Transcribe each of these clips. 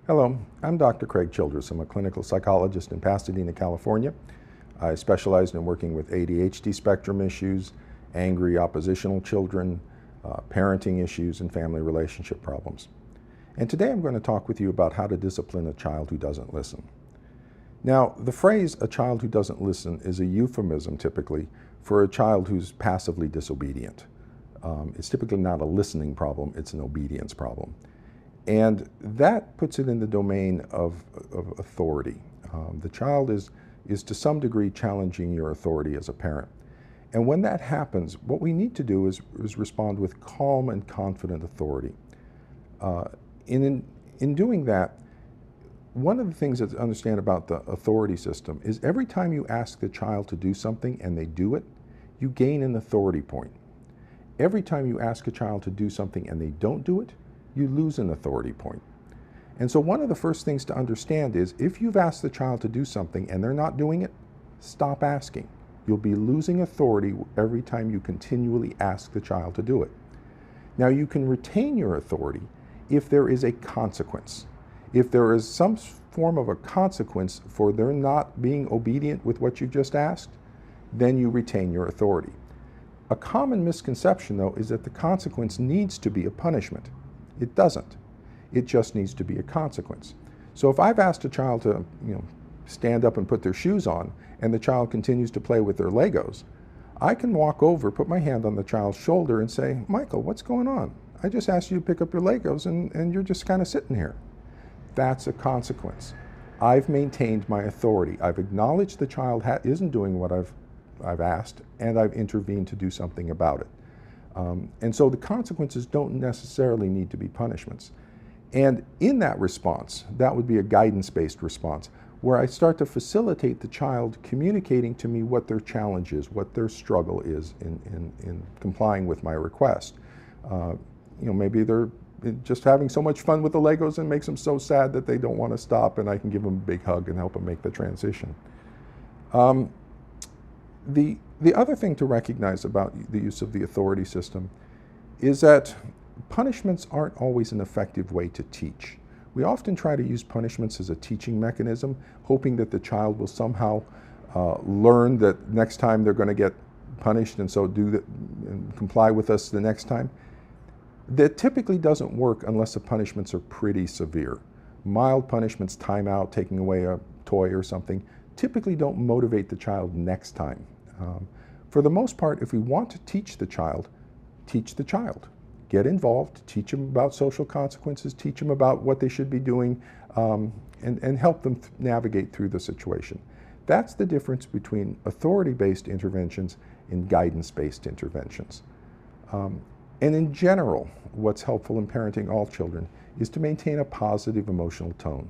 Hello, I'm Dr. Craig Childress. I'm a clinical psychologist in Pasadena, California. I specialize in working with ADHD spectrum issues, angry oppositional children, parenting issues, and family relationship problems. And today I'm going to talk with you about how to discipline a child who doesn't listen. Now, the phrase "a child who doesn't listen" is a euphemism typically for a child who's passively disobedient. It's typically not a listening problem, it's an obedience problem. And that puts it in the domain of authority. The child is to some degree challenging your authority as a parent. And when that happens, what we need to do is respond with calm and confident authority. In doing that, one of the things to understand about the authority system is every time you ask the child to do something and they do it, you gain an authority point. Every time you ask a child to do something and they don't do it, you lose an authority point. And so one of the first things to understand is if you've asked the child to do something and they're not doing it, stop asking. You'll be losing authority every time you continually ask the child to do it. Now you can retain your authority if there is a consequence. If there is some form of a consequence for their not being obedient with what you've just asked, then you retain your authority. A common misconception, though, is that the consequence needs to be a punishment. It doesn't. It just needs to be a consequence. So if I've asked a child to, stand up and put their shoes on, and the child continues to play with their Legos, I can walk over, put my hand on the child's shoulder and say, "Michael, what's going on? I just asked you to pick up your Legos and you're just kind of sitting here." That's a consequence. I've maintained my authority. I've acknowledged the child isn't doing what I've asked, and I've intervened to do something about it. And so the consequences don't necessarily need to be punishments. And in that response, that would be a guidance-based response, where I start to facilitate the child communicating to me what their challenge is, what their struggle is in complying with my request. Maybe they're just having so much fun with the Legos and makes them so sad that they don't want to stop, and I can give them a big hug and help them make the transition. The other thing to recognize about the use of the authority system is that punishments aren't always an effective way to teach. We often try to use punishments as a teaching mechanism, hoping that the child will somehow learn that next time they're going to get punished and so do that and comply with us the next time. That typically doesn't work unless the punishments are pretty severe. Mild punishments, timeout, taking away a toy or something, typically don't motivate the child next time. For the most part, if we want to teach the child. Get involved, teach them about social consequences, teach them about what they should be doing, and help them navigate through the situation. That's the difference between authority-based interventions and guidance-based interventions. And in general, what's helpful in parenting all children is to maintain a positive emotional tone,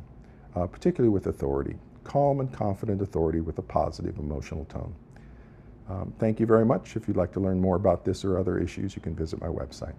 particularly with authority. Calm and confident authority with a positive emotional tone. Thank you very much. If you'd like to learn more about this or other issues, you can visit my website.